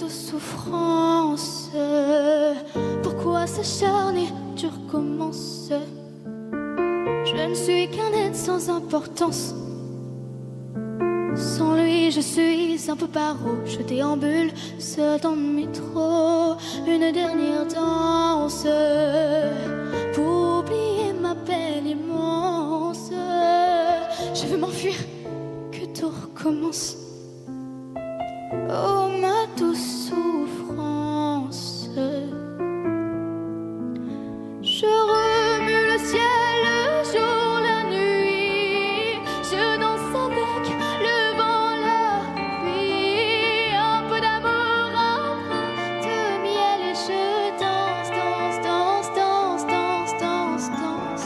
de souffrance. Pourquoi s'acharner, tu recommences? Je ne suis qu'un être sans importance. Sans lui, je suis un peu paro. Je déambule seul dans le métro. Une dernière danse pour oublier ma peine immense. Je veux m'enfuir, que tout recommence. Oh, ma douce souffrance. Je remue le ciel, le jour, la nuit. Je danse avec le vent, la pluie. Un peu d'amour, un brin de miel. Et je danse, danse, danse, danse, danse, danse, danse.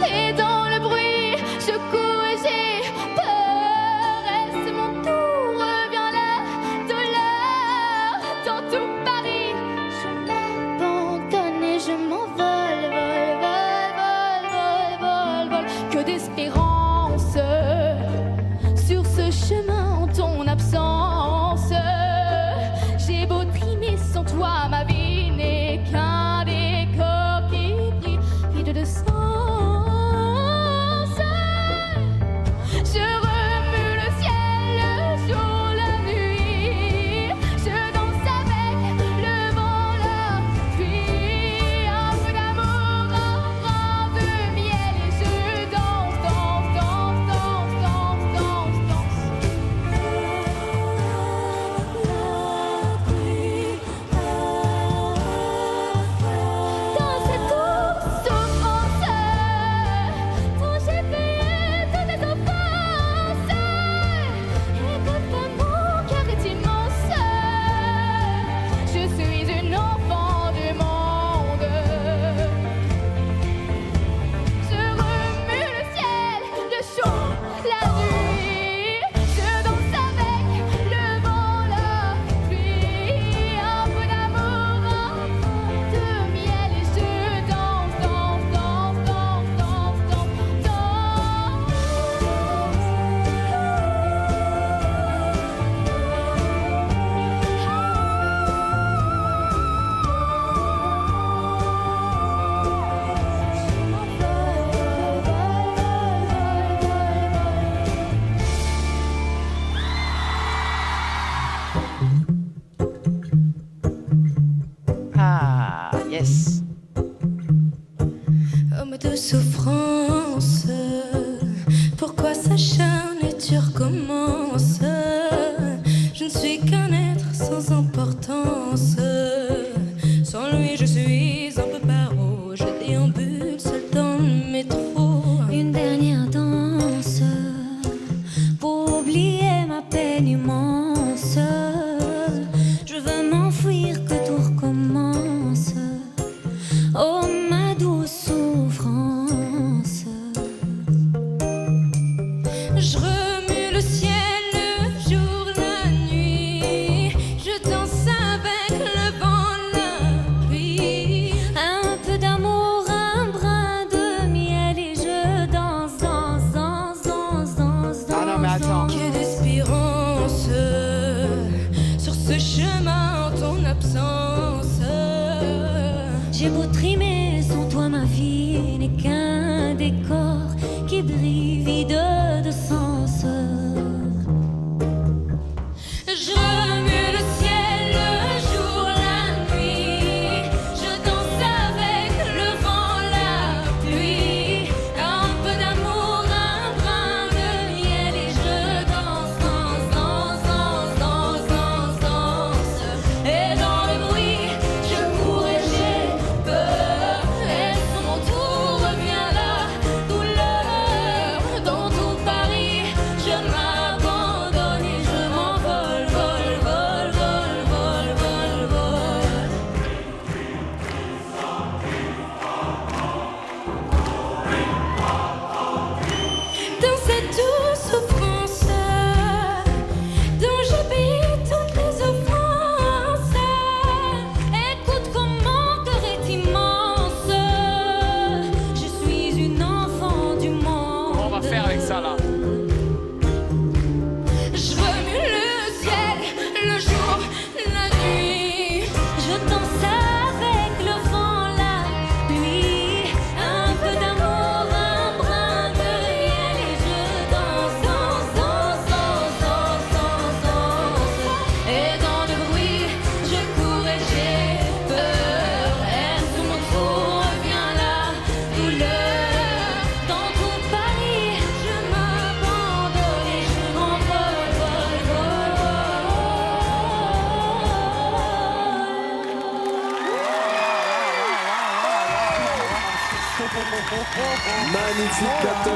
Et dans le bruit, je cours et j'ai peur. Est-ce mon tour? Revient la douleur. Dans tout Paris, je m'abandonne et je m'envole. Vol, vol, vol, vol, vol, vol. Que d'espérance sur ce chemin en ton absence. J'ai beau trimer sans toi, ma vie n'est qu'un décor qui brille, vide de sens. Je remue le ciel, le jour, la nuit. Je danse avec le vent, la pluie. Un peu d'amour, un brin de miel. Et je danse, danse, danse, danse, danse, danse, danse. Dans cette douce souffrance dont j'ai payé toutes les offenses. Écoute mon cœur est immense. Je suis une enfant du monde. Je remue le ciel, le jour, la nuit. Je danse avec le vent, la pluie. Un peu d'amour, un brin de miel. Et je danse, danse, danse, danse, danse, danse, danse. Ah, yes. Homme de souffrance, pourquoi s'acharne et tu recommences? Je ne suis qu'un être sans importance. Sans lui, je suis un peu paro. Je déambule seul dans le métro. Une dernière danse pour oublier ma peine immense. Je veux m'enfuir, que tout recommence. Oh, ma douce souffrance. Je remue le ciel, le jour, la nuit. Je danse avec le vent, la pluie. Un peu d'amour, un brin de miel. Et je danse, danse, danse, danse, danse, Ah non, mais danse, attends. danse. Que d'espérance Magnifique battle.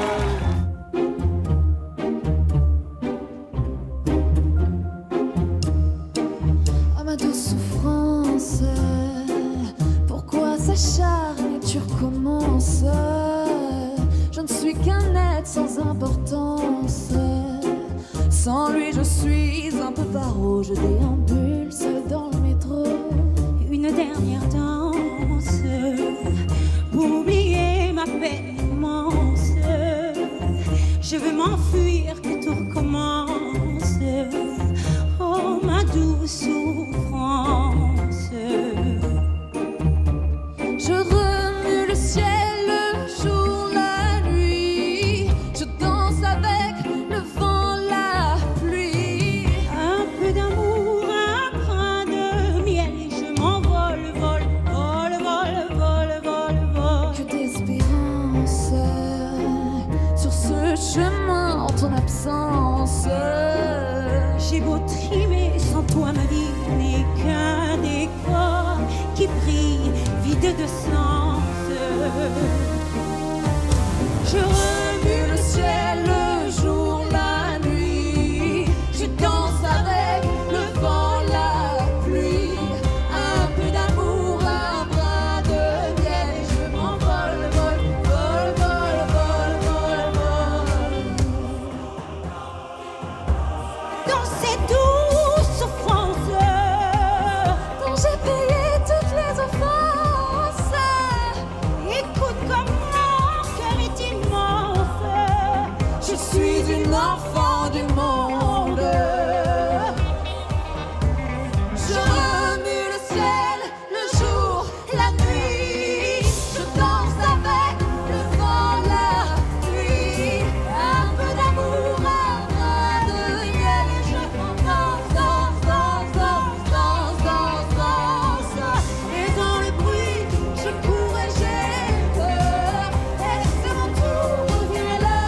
Oh ma douce souffrance, pourquoi s'acharne et tu recommences? Je ne suis qu'un être sans importance. Sans lui je suis un peu paro, je déambule seul dans le métro. Une dernière danse pour oublier ma peine immense. Je veux m'enfuir, que tout recommence. Oh ma douce souffrance. Je remue le ciel, le jour, la nuit. Je danse avec le vent, la pluie. Un peu d'amour, un brin de miel, et je m'envole, vole, vole, vole, vole, vole, vole. Que d'espérance sur ce chemin en ton absence. J'ai beau trimer, sans toi ma vie n'est qu'un décor qui brille, vide de sens. Je remue le ciel, le jour, la nuit. Je danse avec le vent, la pluie. Un peu d'amour, un brin de miel, et je m'envole, vole, vole, vole, vole, vole, vole. Dans ces douces souffrances Dont j'ai payé toutes les offenses. écoute comme mon cœur est immense. Je suis une enfant du monde. Je remue le ciel, le jour, la nuit. Je danse avec le vent, la pluie. Un peu d'amour, un brin de miel, et je danse, danse, danse, danse, danse, danse, danse. Et dans le bruit, je cours et j'ai peur. Et c'est mon tour, revient la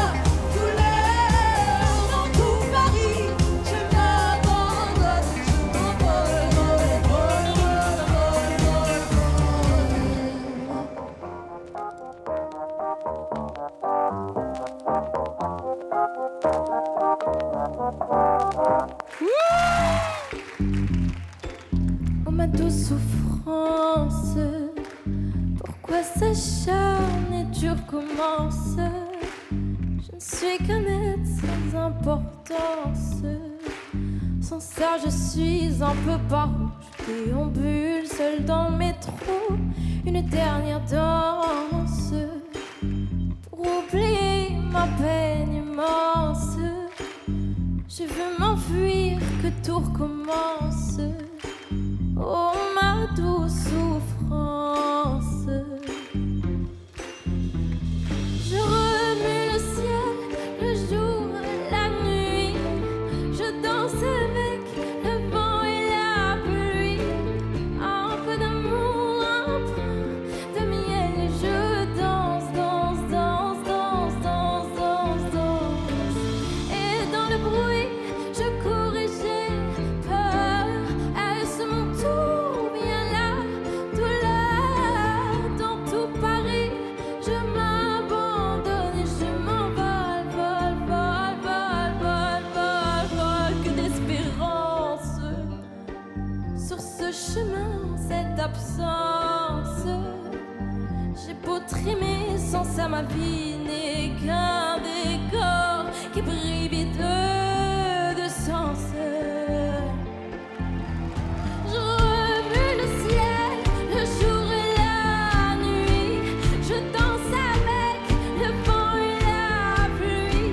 douleur. Dans tout Paris, je m'abandonne. Je m'envole, vole, vole, vole, vole, vole. Oh ma douce souffrance, pourquoi s'acharne et tu recommences? Je ne suis qu'un être sans importance. Sans ça je suis un peu paro, je déambule seul dans le métro. Une dernière danse pour oublier ma peine immense. Je veux m'enfuir, que tout recommence. Oh ma douce souffrance. Je remue le ciel, le jour, la nuit. Je danse avec le vent et la pluie. Un peu d'amour, un brin de miel, et je danse, danse, danse, danse, danse, danse, danse. Et dans le bruit, je cours et j'ai peur. Est-ce mon tour, bien la douleur? Dans tout Paris, je m'abandonne et je m'envole, vole, vole, vole, vole, vole, vole. Que d'espérance sur ce chemin, cette absence. J'ai beau trimer, sans ça ma vie n'est qu'un décor qui brille vide de sens. Je remue le ciel, le jour et la nuit. Je danse avec le vent et la pluie.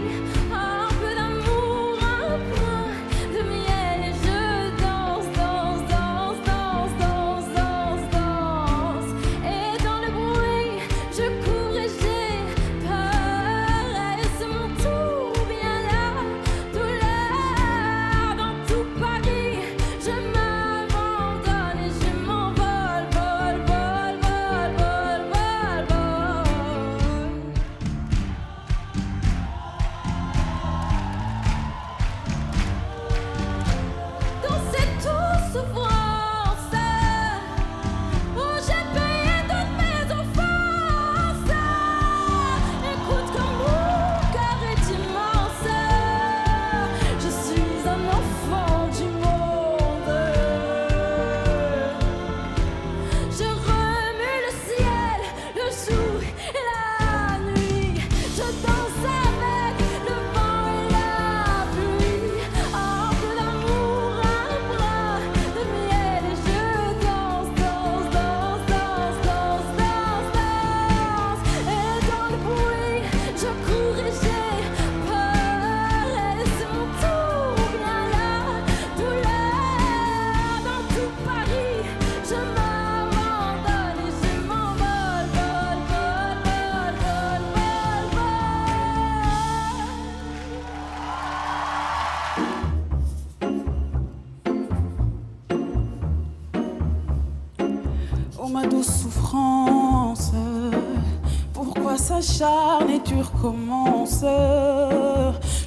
Un peu d'amour, un brin de miel, et je danse, danse, danse, danse, danse, danse, danse. Et dans le bruit, je cours et j'ai peur. s'acharne et tu recommences.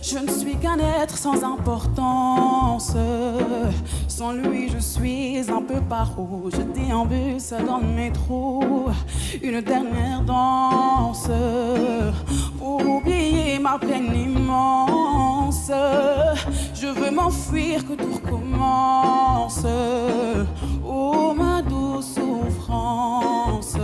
Je ne suis qu'un être sans importance. Sans lui, je suis un peu paro. Je déambule seul dans le métro. Une dernière danse pour oublier ma peine immense. Je veux m'enfuir, que tout recommence. Oh, ma douce souffrance.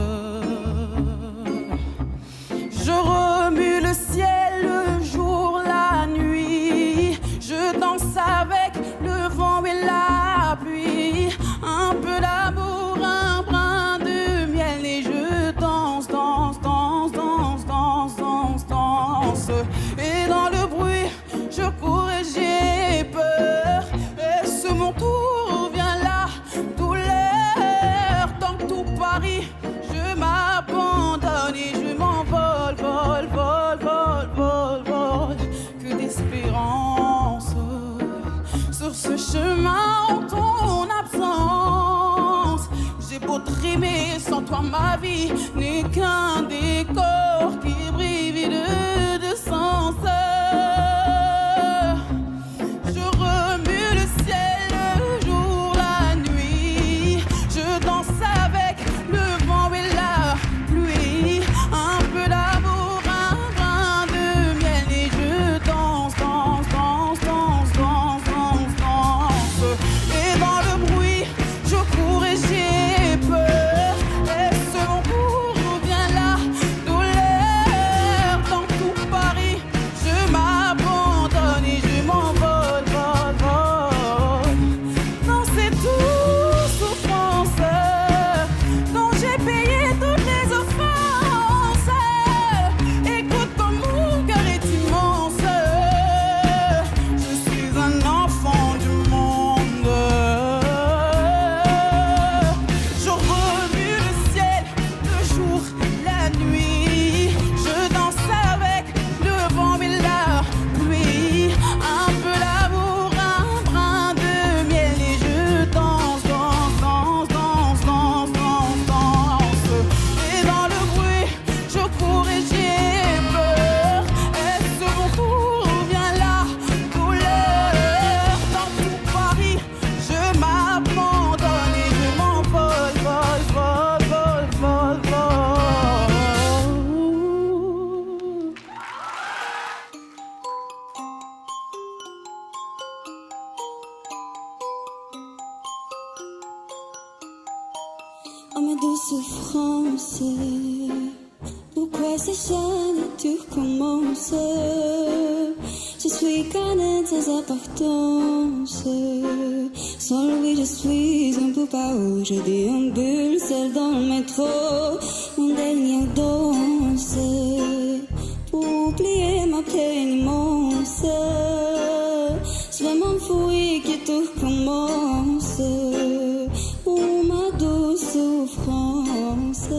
Je remue le ciel, le jour, la nuit. Je danse avec le vent et la pluie. Un peu d'amour, un brin de miel. Et je danse, danse, danse, danse, danse, danse, danse. Et dans le bruit, je cours et j'ai peur. Est-ce mon tour, vient la douleur. Dans tout Paris, je m'abandonne et je m'envole, vol, vol, vol, vol, vol. Que d'espérance sur ce chemin en ton absence. J'ai beau trimer, sans toi ma vie n'est qu'un décor qui brille vide de sens. Je remue le ciel, le jour, la nuit. Je danse avec le vent et la pluie. Un peu d'amour, un brin de miel. Et je danse, danse, danse, danse, danse, danse, danse. Et dans le bruit, je cours et j'ai peur. Est-ce mon tour ou vient la douleur. Dans tout Paris, je m'abandonne et je m'envole, vol, vol. Non, c'est tout souffrance dont j'ai payé toutes les offenses. Écoute comme mon cœur est immense. Je suis un enfant du monde. Je remue le ciel, le jour, la nuit. Je danse avec le vent et la pluie. Un peu d'amour, un brin de miel. Et je danse, danse, danse, danse, danse, danse, danse. Et dans le bruit, je cours et j'ai peur. Est-ce mon tour ou vient la douleur. Dans tout Paris, je m'abandonne et je m'envole, vol, vol, vol, vol, vol. Oh ma douce France, pourquoi s'acharne et tu recommences. Je suis qu'un être sans importance. Sans lui je suis un peu paro. Je déambule seul dans le métro. Une dernière danse pour oublier ma peine immense. Je vais m'enfuir, que tout recommence. Oh ma douce souffrance.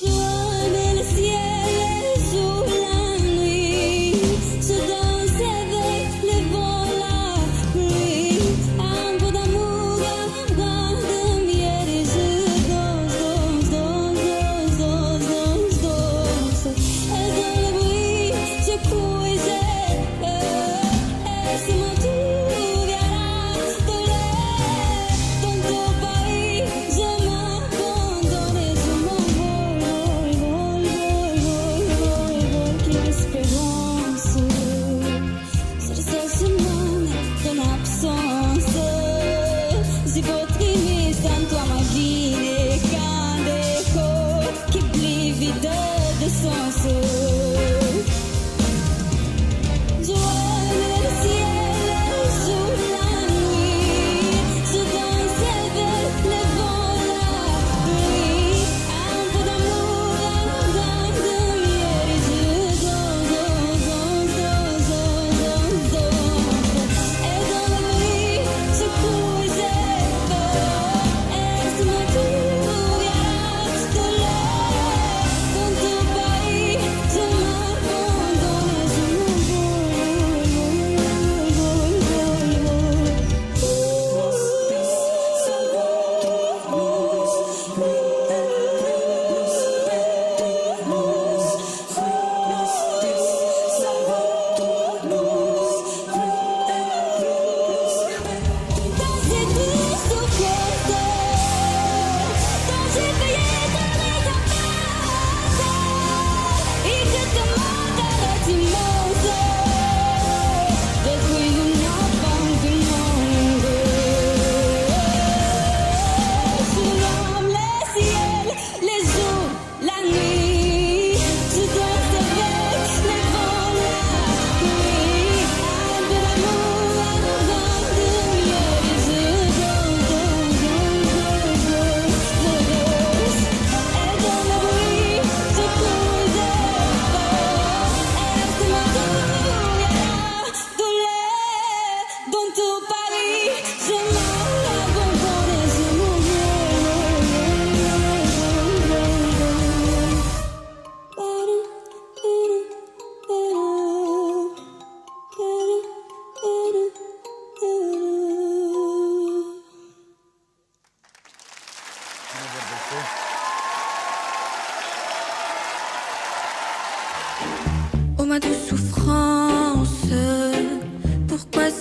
Remets le ciel, le jour, la nuit. Je danse avec le vent, la pluie. Un peu d'amour, un brin de miel. Et je danse, danse, danse, danse, danse, danse. Et dans le bruit, je cours et j'ai peur. Et c'est mon tour, vient la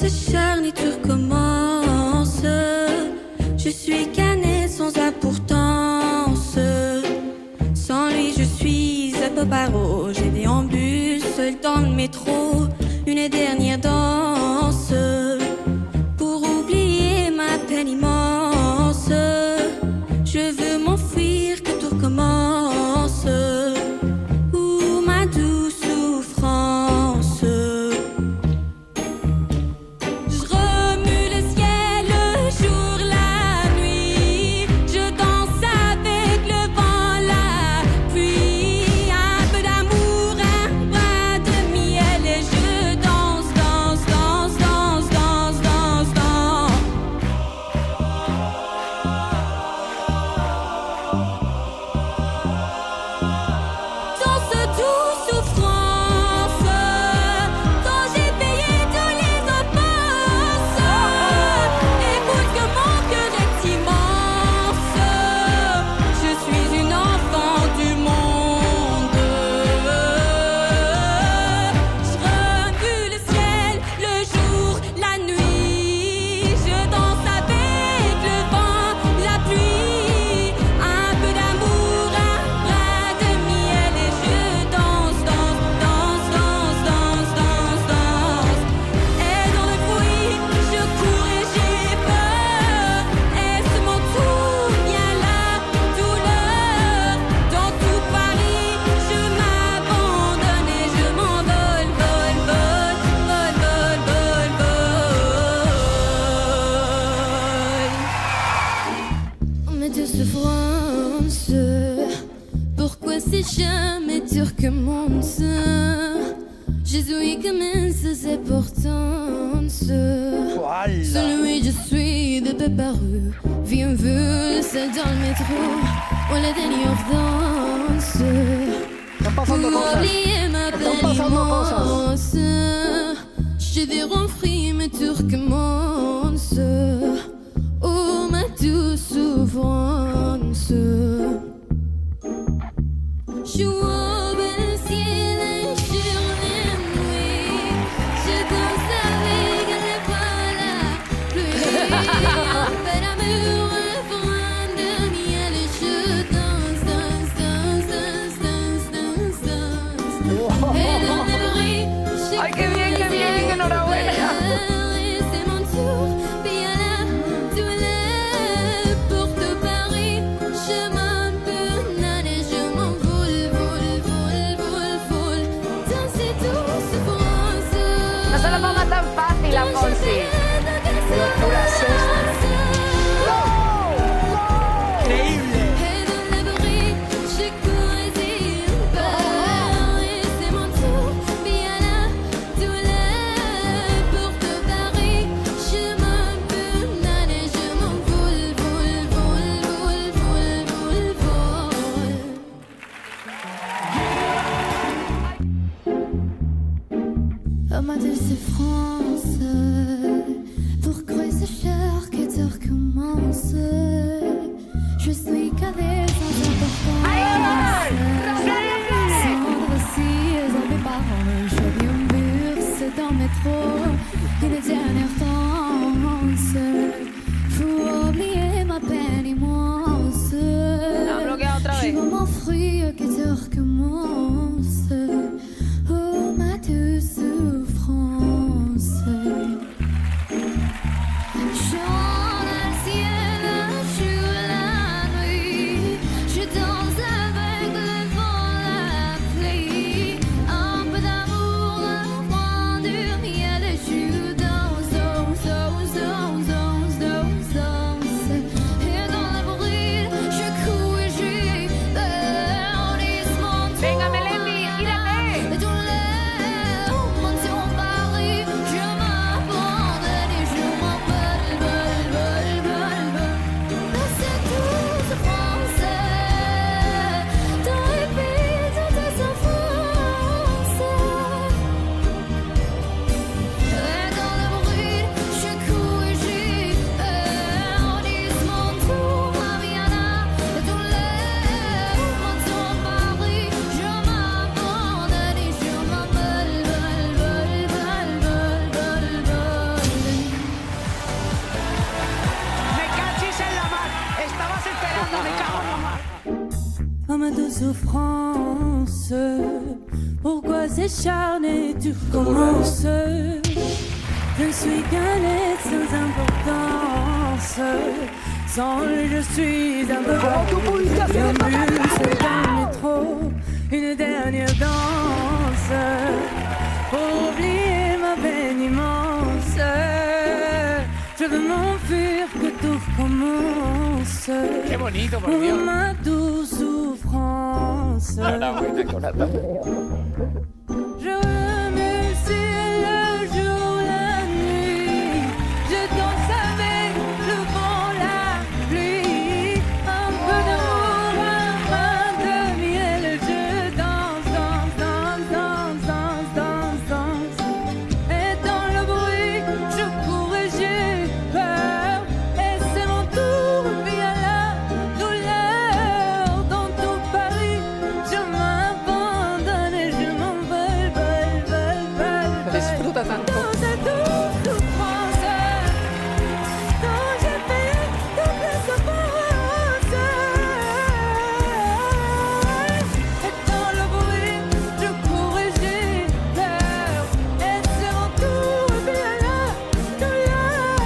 s'acharne et tu recommences. Je suis canette sans importance. Sans lui je suis un peu paro. J'ai déambule seul dans le métro. Une dernière danse pour oublier ma peine immense. Je veux m'enfuir que tout recommence. Ou ma douce souffrance. Je remue le ciel, le jour, la nuit. Je danse avec le vent, la pluie. Un peu d'amour, un bras de miel. Et je danse, danse, danse, danse, danse, danse, danse. Danse douce souffrance. Quand j'ai payé tous les offenses. Écoute que mon cœur est immense. Je suis une enfant du monde. Je remue le ciel, le jour, la nuit. Je danse avec le vent, la pluie. Un peu d'amour, un bras de miel. Et je danse, danse, danse, danse, danse, danse, danse. Et dans le bruit, je cours et j'ai peur. Est-ce mon tour? Bien la douleur. Dans tout Paris, je m'abandonne et je m'envole, vol, vol, vol, vol, vol, vol. Mais de souffrance, pourquoi c'est jamais tu recommences? Jésus commence, c'est pourtant celui je suis de peu paru. Viens vu, c'est dans le métro. On la dernière danse. Pour oublier ma peine immense. Je vais renfrir, mais tu recommences. Oh, ma douce souffrance. Je vois le ciel et sur les nuits. Je danse avec les pas la pluie. Un peu d'amour, un brin de miel. Et je danse, danse, danse, danse, danse, danse, danse. Et dans le bruit, je Ay, qué bien, enhorabuena. et c'est mon tour, bien la douleur. Pour tout Paris, je m'abandonne et je m'envole, vole, vole, vole, vole. Danser douce souffrance. No se lo ponga tan fácil, Alfonsi. Tú la haces. Increíble. Et dans le bruit, je cours et j'ai peur. Et c'est mon tour, bien la douleur. Pour tout Paris, je m'abandonne et je m'envole, vole, vole, vole, vole, vole, vole. Oh ma douce France, pourquoi ce cher que tu recommences? Je suis cadée sans importance. Sans récits en mes parents, je viens bus dans le métro. Une dernière danse. Faut oublier ma peine immense. La bloquea otra Je vez. veux m'offrir que tu recommences. Oh ma douce souffrance. Chante le ciel sur la nuit. Je danse avec le vent, la pluie. Un peu d'amour, un brin de miel. Et je danse, danse, danse, danse, danse, danse, danse. Et dans le bruit, je cours et j'ai peur. Et c'est mon tour. Venga, Melema. souffrance. Pourquoi s'acharner, tu recommences? Je ne suis qu'un être sans importance. Sans lui, je suis un peu barré. J'ambule dans le métro, une dernière danse. Pour oublier ma peine immense. Je veux m'enfuir, que tout recommence. Qué bonito, por Pour Dios. ma douce souffrance. Je remue le ciel, le jour, la nuit. Je danse avec le vent, la pluie. Un peu d'amour, un brin de miel. Je danse, danse, danse, danse, danse, danse, danse. Et dans le bruit, je cours et j'ai peur. Et c'est mon tour, via la douleur. Dans tout Paris, je m'abandonne et je m'envole, vole, vole, vole, vole. Disfruta tanto. Dans cette douce souffrance, dont j'ai payé toute la souffrance. Et dans le bruit, je cours et j'ai peur. Et c'est mon tour, via la douleur.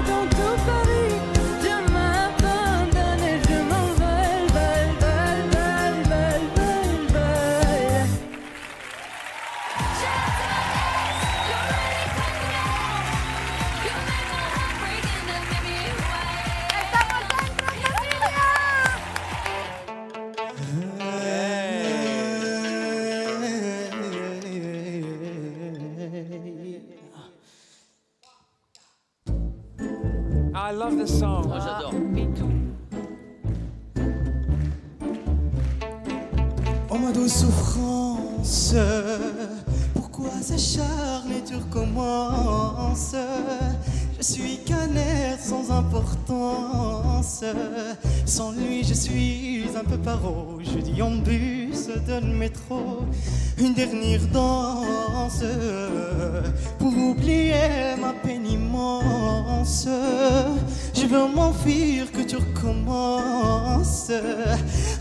Dans tout Paris, je m'abandonne et je m'envole, vole, vole, vole, vole, vole, vole. I love this song. Oh ma douce souffrance, pourquoi s'acharner, tu recommences? Je suis qu'un air sans importance. Sans lui je suis un peu paro. Je dis en bus de le métro. Une dernière danse pour oublier ma peine immense. Je veux m'enfuir, que tu recommences.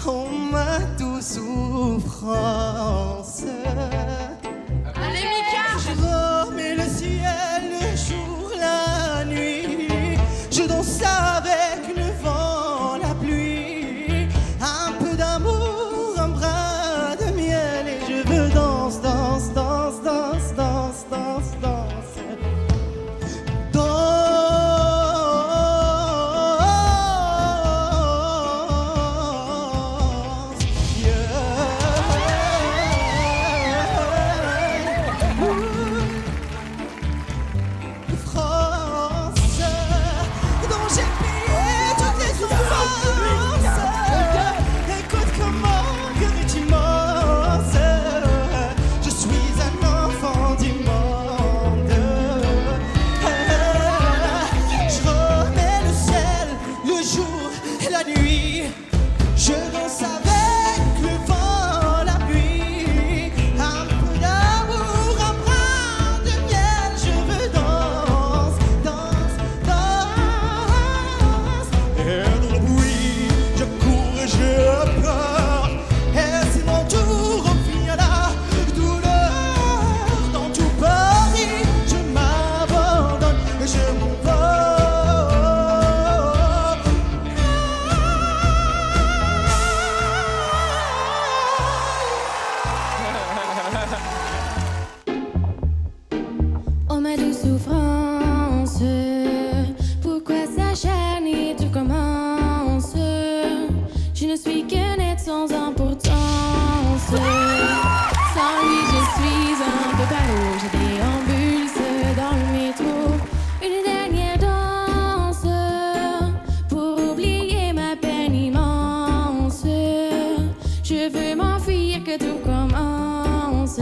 Oh ma douce souffrance. Allez, Mika! Je remets le ciel, le jour, la nuit. Je danse avec le vent, la pluie. Un peu d'amour, un brin de miel. Et je veux danse, danse, danse, danse, danse, danse, danse. Danse, France, dont j'ai payé toutes les souffrances. Écoute comment cœur est immense. Je suis un enfant du monde. Je remets le ciel, le jour et la nuit. Je danse avec le vent, la pluie. Un peu d'amour, un brin de miel. Je veux danse, danse, danse. Et dans le bruit, je cours et j'ai peur. Et c'est mon tour, au fil à la douleur. Dans tout Paris, je m'abandonne et je m'envole. Oh ma douce souffrance, pourquoi s'acharner, tu commences? Je ne suis qu'un être sans importance. Sans lui je suis un peu paro. Je déambule dans le métro. Une dernière danse pour oublier ma peine immense. Je veux m'enfuir, que tout commence.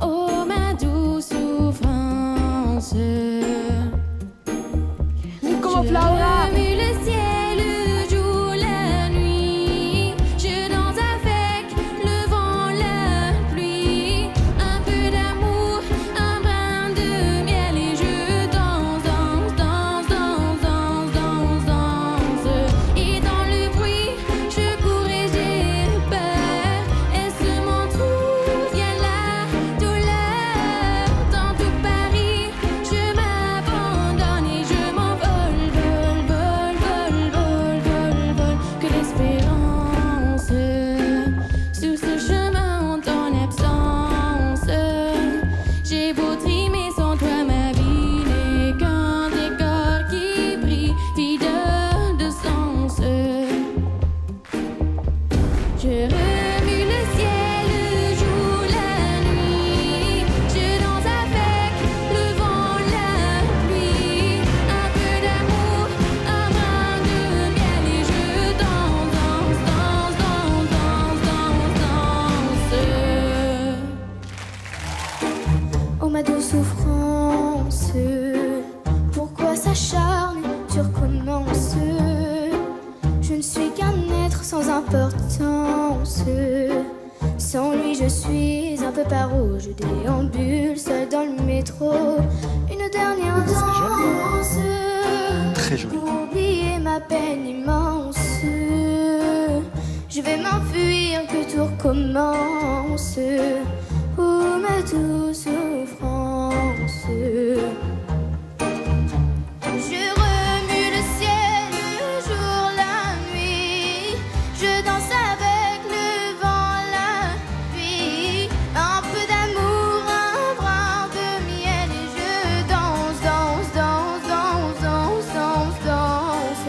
Oh ma douce souffrance. Como Flora. Je remue le ciel, le jour, la nuit. Je danse avec le vent, la pluie. Un peu d'amour, un brin de miel. Et je danse, danse, danse, danse, danse, danse, danse. Et dans le bruit, je cours et j'ai je suis un peu paro, je déambule seul dans le métro. Une dernière danse, Très joli. pour oublier ma peine immense. Je vais m'enfuir, que tout recommence. Oh, ma douce souffrance. Je remue le ciel, le jour, la nuit. Je danse avec le vent, la pluie. Un peu d'amour, un brin de miel. Et je danse, danse, danse, danse, danse, danse, danse.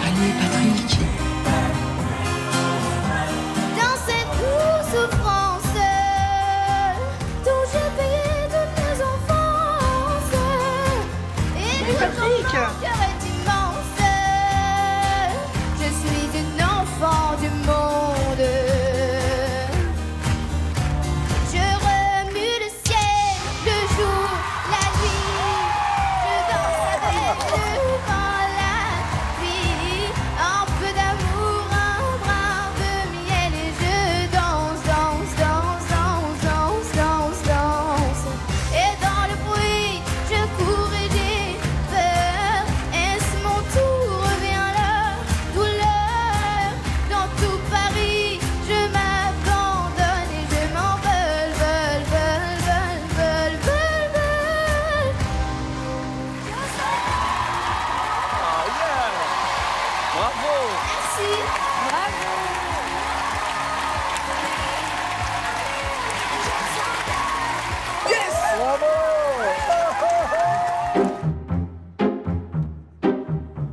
Allez, Patrick. Dans cette douce souffrance dont j'ai payé toutes mes enfances. Et pourtant mon cœur est immense. Je suis une enfant du monde. Je remue le ciel, le jour, la nuit. Je danse avec le vent, la pluie. Un peu d'amour, un brin de miel. Et je danse, danse, danse, danse, danse, danse, danse. Et dans le bruit, je cours et j'ai peur. Est-ce mon tour? Revient la douleur. Dans tout Paris, je m'abandonne et je m'envole, vol, vol, vol, vol, vol, vol. Bravo. Merci.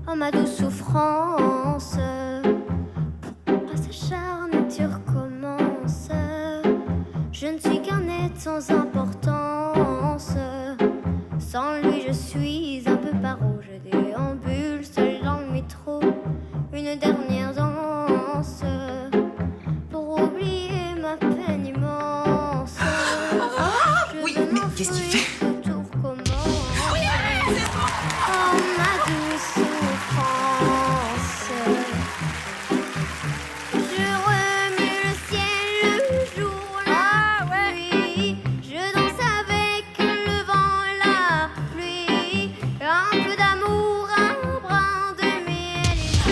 Oh, ma douce souffrance, pourquoi s'acharne, tu recommences? Je ne suis qu'un être sans importance. Sans lui, je suis un peu paro. Je déambule seul dans le métro. Une dernière danse pour oublier ma peine immense. Oui, mais qu'est-ce qu'il fait? Tout recommence. Oh, ma douce souffrance. Je remue le ciel, le jour, la nuit. Je danse avec le vent, la pluie. Un peu d'amour, un brin de miel. Et je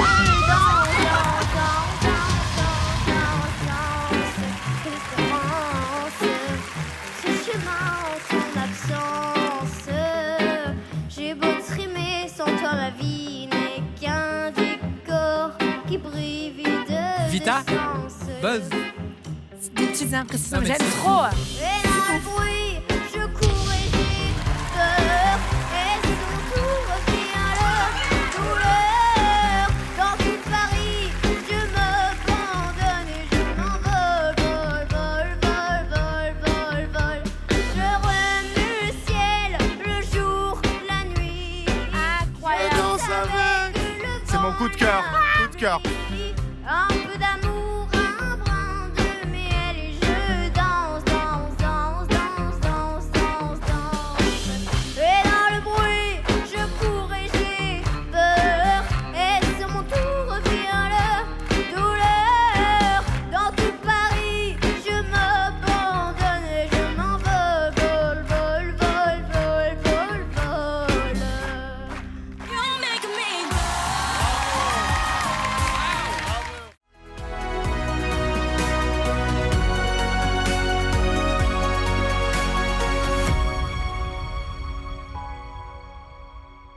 danse, danse, danse, danse, danse, danse. L'espérance, ce chemin en ton absence. J'ai beau trimer, sans toi ma vie n'est qu'un décor qui brille vide Vita, d'essence. Buzz. Des petites impressions, Non, mais j'aime c'est- trop. Et dans le bruit, je cours et j'ai peur. Et si ton tour revient la douleur. Dans tout Paris, je m'abandonne et je m'envole, vol, vol, vol, vol, vol, vol. Je remue le ciel, le jour, la nuit. Incroyable. Je danse avec le C'est mon coup de cœur. vent, Coup de cœur.